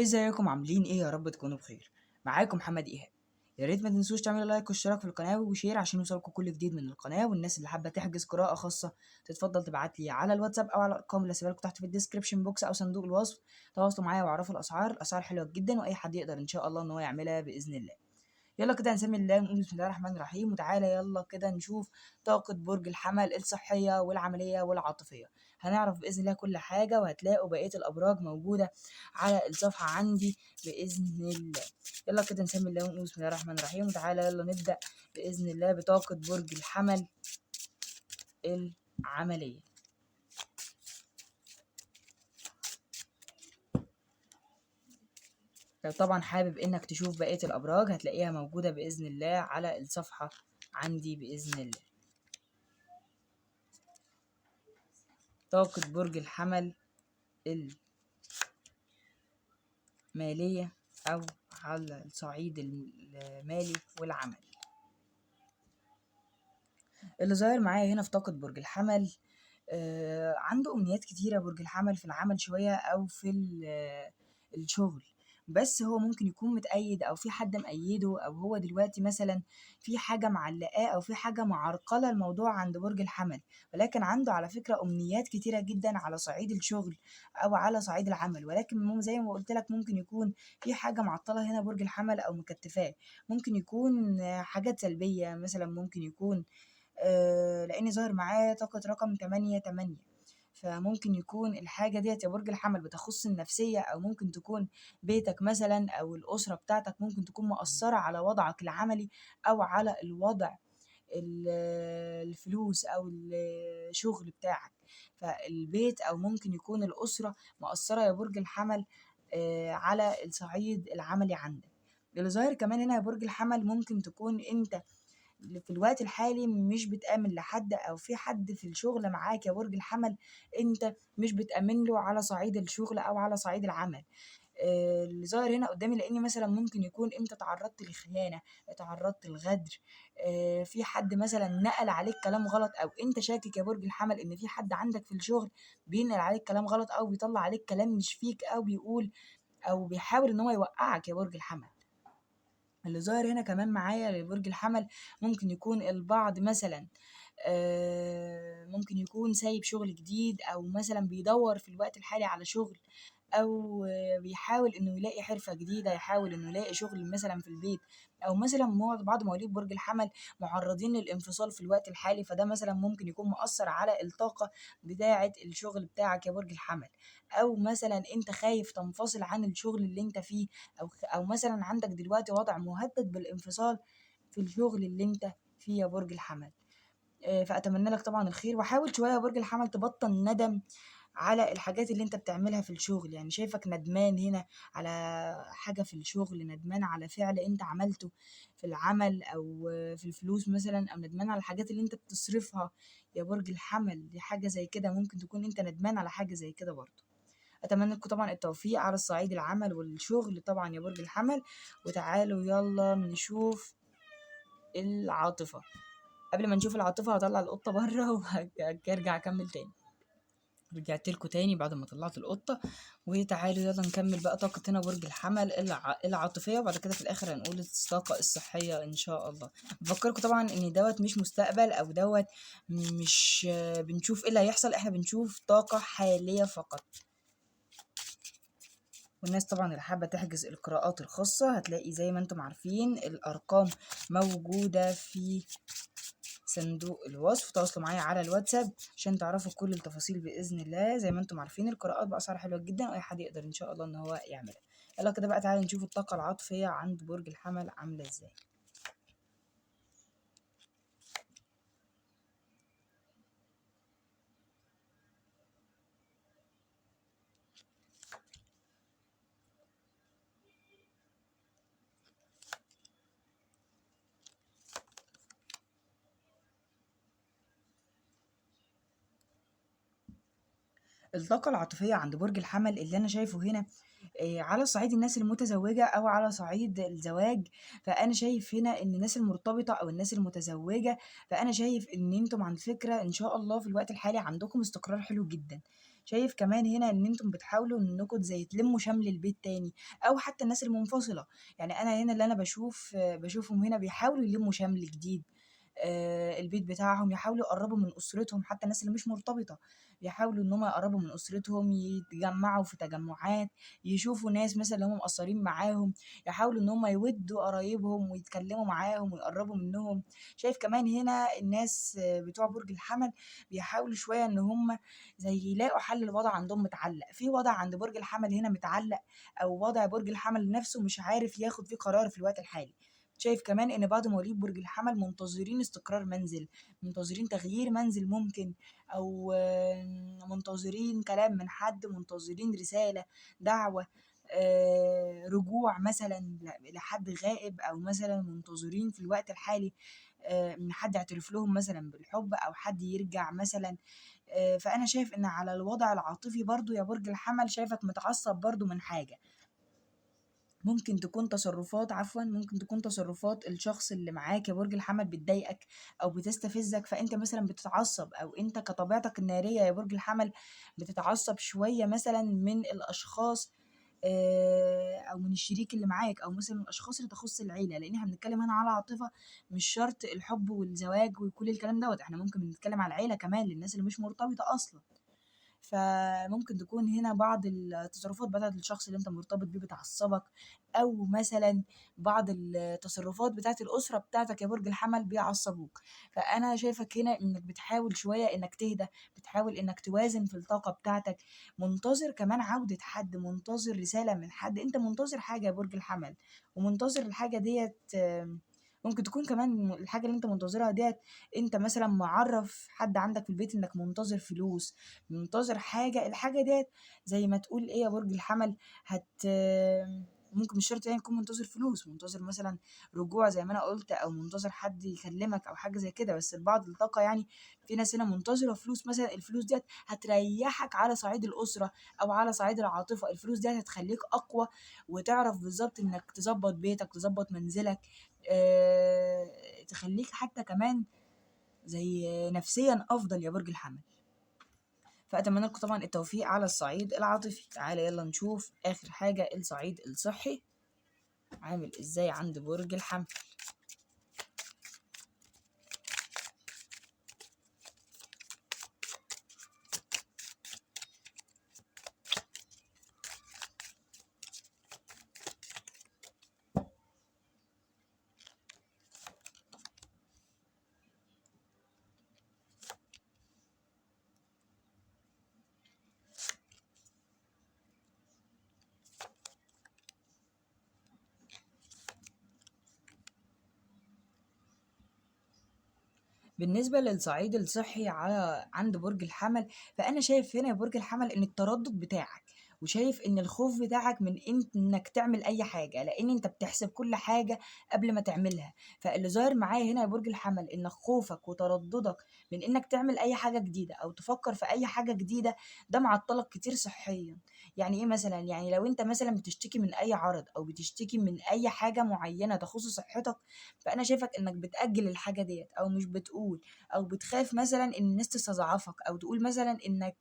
ازيكم عاملين ايه؟ يا رب تكونوا بخير. معاكم محمد ايهاب. يا ريت ما تنسوش تعملوا لايك واشتراك في القناه وشير عشان يوصلكم كل جديد من القناه، والناس اللي حابه تحجز قراءه خاصه تتفضل تبعت لي على الواتساب او على الارقام اللي هسيبها لكم تحت في الديسكربشن بوكس او صندوق الوصف. تواصلوا معايا واعرفوا الاسعار حلوه جدا، واي حد يقدر ان شاء الله ان هو يعملها باذن الله. يلا كده نسمي الله ونقول بسم الله الرحمن الرحيم، وتعالى يلا كده نشوف طاقة برج الحمل الصحية والعملية والعاطفية. هنعرف بإذن الله كل حاجة، وهتلاقوا بقية الأبراج موجودة على الصفحة عندي بإذن الله. يلا كده نسمي الله ونقول بسم الله الرحمن الرحيم، وتعالى يلا نبدأ بإذن الله بطاقة برج الحمل العملية. لو طبعا حابب إنك تشوف بقية الأبراج هتلاقيها موجودة بإذن الله على الصفحة عندي بإذن الله. طاقة برج الحمل المالية أو على الصعيد المالي والعمل. اللي ظاهر معايا هنا في طاقة برج الحمل عنده أمنيات كتيرة برج الحمل في العمل شوية أو في الشغل، بس هو ممكن يكون متأيد أو في حد مأيده، أو هو دلوقتي مثلا في حاجة معلقاه أو في حاجة معرقلة الموضوع عند برج الحمل، ولكن عنده على فكرة أمنيات كتيرة جدا على صعيد الشغل أو على صعيد العمل، ولكن زي ما قلت لك ممكن يكون في حاجة معطلة هنا برج الحمل أو مكتفاه. ممكن يكون حاجات سلبية، مثلا ممكن يكون لأن ظاهر معاه طاقة رقم 88، فممكن يكون الحاجة ديت يا برج الحمل بتخص النفسية، أو ممكن تكون بيتك مثلا أو الأسرة بتاعتك ممكن تكون مؤثرة على وضعك العملي أو على الوضع الفلوس أو الشغل بتاعك. فالبيت أو ممكن يكون الأسرة مؤثرة يا برج الحمل على الصعيد العملي عندك. اللي ظاهر كمان هنا يا برج الحمل ممكن تكون انت في الوقت الحالي مش بتآمن لحد، أو في حد في الشغل معاك يا برج الحمل أنت مش بتآمن له على صعيد الشغل أو على صعيد العمل. اللي ظاهر هنا قدامي لأني مثلا ممكن يكون أنت تعرضت لخيانة، تعرضت لغدر، في حد مثلا نقل عليك كلام غلط، أو أنت شاكك يا برج الحمل إن في حد عندك في الشغل بينقل عليك كلام غلط أو بيطلع عليك كلام مش فيك، أو بيقول أو بيحاول إن هو يوقعك يا برج الحمل. اللي ظاهر هنا كمان معايا لبرج الحمل ممكن يكون البعض مثلا ممكن يكون سايب شغل جديد، او مثلا بيدور في الوقت الحالي على شغل، او بيحاول انه يلاقي حرفة جديدة، يحاول انه يلاقي شغل مثلا في البيت، او مثلا بعض مواليد برج الحمل معرضين للانفصال في الوقت الحالي، فده مثلا ممكن يكون مؤثر على الطاقة بتاعة الشغل بتاعك يا برج الحمل. او مثلا انت خايف تنفصل عن الشغل اللي انت فيه، او مثلا عندك دلوقتي وضع مهدد بالانفصال في الشغل اللي انت فيه يا برج الحمل. فاتمنى لك طبعا الخير، وحاول شويه يا برج الحمل تبطل ندم على الحاجات اللي انت بتعملها في الشغل. يعني شايفك ندمان هنا على حاجة في الشغل، ندمان على فعل انت عملته في العمل او في الفلوس مثلا، او ندمان على الحاجات اللي انت بتصرفها يا برج الحمل. دي حاجة زي كده ممكن تكون انت ندمان على حاجة زي كده برضه. اتمنى لكم طبعا التوفيق على الصعيد العمل والشغل طبعا يا برج الحمل. وتعالوا يلا نشوف العاطفة. قبل ما نشوف العاطفة هطلع القطة بره وهرجع اكمل تاني. رجعت لكم تاني بعد ما طلعت القطة، وتعالوا يلا نكمل بقى طاقة هنا برج الحمل العاطفية، وبعد كده في الآخر هنقول الطاقة الصحية إن شاء الله. بفكركم طبعا إن دوت مش مستقبل، أو دوت مش بنشوف إيه اللي هيحصل، إحنا بنشوف طاقة حالية فقط. والناس طبعا اللي حابة تحجز القراءات الخاصة هتلاقي زي ما انتم عارفين الأرقام موجودة في صندوق الوصف. تواصلوا معايا على الواتساب عشان تعرفوا كل التفاصيل بإذن الله. زي ما انتم عارفين القراءات بأسعار حلوة جدا، وأي حد يقدر إن شاء الله إن هو يعملها. يلا كده بقى تعالوا نشوف الطاقة العاطفية عند برج الحمل عاملة ازاي. الطاقة العاطفية عند برج الحمل اللي أنا شايفه هنا على صعيد الناس المتزوجة أو على صعيد الزواج، فأنا شايف هنا إن الناس المرتبطة أو الناس المتزوجة، فأنا شايف إن أنتم عن فكرة إن شاء الله في الوقت الحالي عندكم استقرار حلو جدا. شايف كمان هنا إن أنتم بتحاولوا إنكم زي تلمّوا شمل البيت تاني، أو حتى الناس المنفصلة، يعني أنا هنا اللي أنا باشوفهم هنا بيحاولوا يلمّوا شمل جديد، البيت بتاعهم، يحاولوا يقرّبوا من أسرتهم، حتى الناس اللي مش مرتبطة، يحاولوا إن هُم يقرّبوا من أسرتهم، يتجمّعوا في تجمُّعات، يشوفوا ناس مثلًا اللي هُم مقصّرين معاهم، يحاولوا إن هُم يوِدّوا قرايبهم ويتكلّموا معاهم ويقرّبوا منّهم. شايف كمان هنا الناس بتوع برج الحَمَل بيحاولوا شوية إن هُم زي يلاقوا حَل لوضع عندهم متعلّق، في وضع عند برج الحَمَل هنا متعلّق، أو وضع برج الحَمَل نَفْسه مش عارف ياخُد فيه قرار في الوقت الحالي. شايف كمان إن بعض مواليد برج الحمل منتظرين استقرار منزل، منتظرين تغيير منزل ممكن، أو منتظرين كلام من حد، منتظرين رسالة، دعوة، رجوع مثلًا لحد غائب، أو مثلًا منتظرين في الوقت الحالي إن حد يعترف لهم مثلًا بالحب، أو حد يرجع مثلًا. فأنا شايف إن على الوضع العاطفي برضه يا برج الحمل شايفك متعصب برضه من حاجة. ممكن تكون تصرفات الشخص اللي معاك يا برج الحمل بتضايقك أو بتستفزك، فأنت مثلًا بتتعصب، أو أنت كطبيعتك النارية يا برج الحمل بتتعصب شوية مثلًا من الأشخاص، أو من الشريك اللي معاك، أو مثلًا الأشخاص اللي تخُص العيلة، لإن إحنا بنتكلم هنا على عاطفة، مش شرط الحب والزواج وكل الكلام دوّة، إحنا ممكن بنتكلم على العيلة كمان للناس اللي مش مرتبطة أصلًا. فممكن تكون هنا بعض التصرفات بتاعة الشخص اللي أنت مرتبط بيه بتعصّبك، أو مثلًا بعض التصرفات بتاعة الأسرة بتاعتك يا برج الحمل بيعصّبوك. فأنا شايفك هنا إنك بتحاول شوية إنك تهدى، بتحاول إنك توازن في الطاقة بتاعتك، منتظر كمان عودة حد، منتظر رسالة من حد، أنت منتظر حاجة يا برج الحمل، ومنتظر الحاجة ديّة. ممكن تكون كمان الحاجة اللي أنت منتظرها ديّة أنت مثلًا معرّف حد عندك في البيت إنك منتظر فلوس، منتظر حاجة، الحاجة ديّة زي ما تقول إيه يا برج الحمل، ممكن مش شرط يعني تكون منتظر فلوس، منتظر مثلًا رجوع زي ما أنا قُلت، أو منتظر حد يكلمك أو حاجة زي كده، بس البعض الطاقة يعني في ناس هنا منتظرة فلوس مثلًا، الفلوس ديّة هتريّحك على صعيد الأسرة أو على صعيد العاطفة، الفلوس ديّة هتخلّيك أقوى وتعرف بالضبط إنك تضبّط بيتك، تضبّط منزلك، تخلّيك حتى كمان زي نفسيًا أفضل يا برج الحمل. فأتمنى لكم طبعًا التوفيق على الصعيد العاطفي. تعالَ يالّا نشوف آخر حاجة الصعيد الصحي عامل إزاي عند برج الحمل. بالنسبة للصعيد الصحي عند برج الحمل، فأنا شايف هنا يا برج الحمل إن التردد بتاعك، وشايف إن الخوف بتاعك من إنك تعمل أي حاجة، لإن أنت بتحسب كل حاجة قبل ما تعملها. فاللي ظاهر معايا هنا يا برج الحمل إن خوفك وترددك من إنك تعمل أي حاجة جديدة أو تفكر في أي حاجة جديدة، ده معطلك كتير صحيا. يعني إيه مثلا؟ يعني لو أنت مثلا بتشتكي من أي عرض أو بتشتكي من أي حاجة معينة تخص صحتك، فأنا شايفك إنك بتأجل الحاجة ديت، أو مش بتقول، أو بتخاف مثلًا إن الناس تستضعفك، أو تقول مثلًا إنك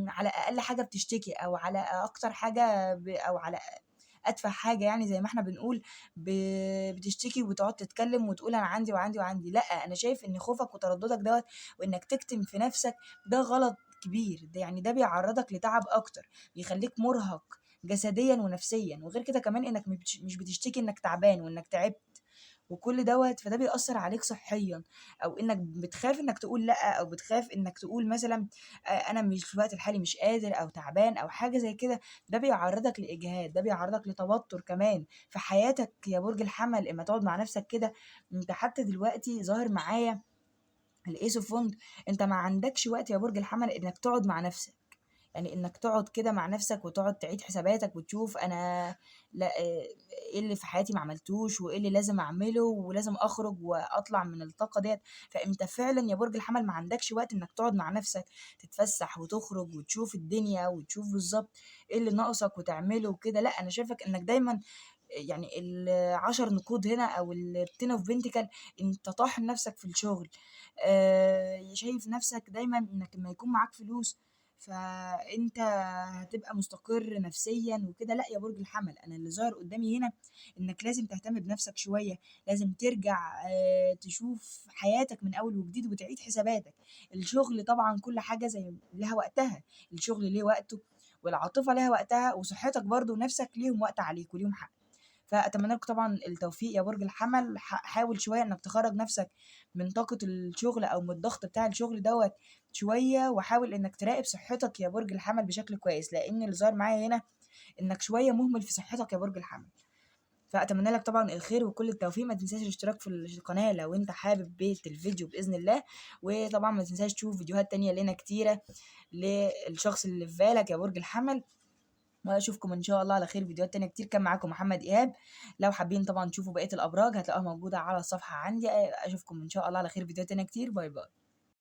على أقل حاجة بتشتكي، أو على أكتر حاجة أو على أتفه حاجة، يعني زي ما إحنا بنقول ب بتشتكي وتقعد تتكلم وتقول أنا عندي وعندي وعندي. لأ، أنا شايف إن خوفك وترددك دوّة وإنك تكتم في نفسك ده غلط كبير، ده يعني ده بيعرّضك لتعب أكتر، بيخلّيك مرهق جسديًا ونفسيًا، وغير كده كمان إنك مش بتشتكي إنك تعبان وإنك تعبت وكل دوّة، فده بيأثّر عليك صحيًا، أو إنّك بتخاف إنّك تقول لأ، أو بتخاف إنّك تقول مثلًا أنا مش في الوقت الحالي مش قادر أو تعبان أو حاجة زي كده، ده بيعرّضك لإجهاد، ده بيعرّضك لتوتُّر كمان في حياتك يا برج الحَمَل. أمّا تقعد مع نَفْسك كده، أنت حتى دلوقتي ظاهر معايا الace of wands، أنت ما عندكش وقت يا برج الحَمَل إنّك تقعد مع نَفْسك. يعني إنك تقعد كده مع نفسك وتقعد تعيد حساباتك وتشوف أنا لا إيه اللي في حياتي ما عملتوش، وإيه اللي لازم أعمله، ولازم أخرج وأطلع من الطاقة ديّة. فأنت فعلًا يا برج الحمل ما عندكش وقت إنك تقعد مع نفسك، تتفسح وتخرج وتشوف الدنيا وتشوف بالضبط إيه اللي ناقصك وتعمله وكده. لأ، أنا شايفك إنك دايمًا يعني ال10 نقود هنا، أو الten of pentacle، أنت طاحن نفسك في الشغل، شايف نفسك دايمًا إنك أمّا يكون معاك فلوس فأنت هتبقى مستقر نفسيًا وكده. لأ يا برج الحمل، أنا اللي ظاهر قدّامي هنا إنك لازم تهتم بنفسك شوية، لازم ترجع تشوف حياتك من أول وجديد وتعيد حساباتك. الشغل طبعًا كل حاجة زي ليها وقتها، الشغل ليه وقته والعاطفة ليها وقتها وصحتك برضه ونفسك ليهم وقت عليك وليهم حق. فأتمنى لك طبعًا التوفيق يا برج الحمل، حاول شوية إنك تخرّج نفسك من طاقة الشغل أو من الضغط بتاع الشغل دوّة شوية، وحاول إنك تراقب صحتك يا برج الحمل بشكل كويس، لإن اللي ظاهر معايا هنا إنك شوية مهمل في صحتك يا برج الحمل. فأتمنى لك طبعًا الخير وكل التوفيق، ما تنساش الاشتراك في القناة لو أنت حابب بقية الفيديو بإذن الله، وطبعًا ما تنساش تشوف فيديوهات تانية لينا كتيرة للشخص اللي في بالك يا برج الحمل. واشوفكم ان شاء الله على خير فيديوهات تانية كتير. كان معاكم محمد ايهاب. لو حابين طبعا تشوفوا بقية الابراج هتلاقوها موجودة على الصفحة عندي. اشوفكم ان شاء الله على خير فيديوهات تانية كتير. باي باي.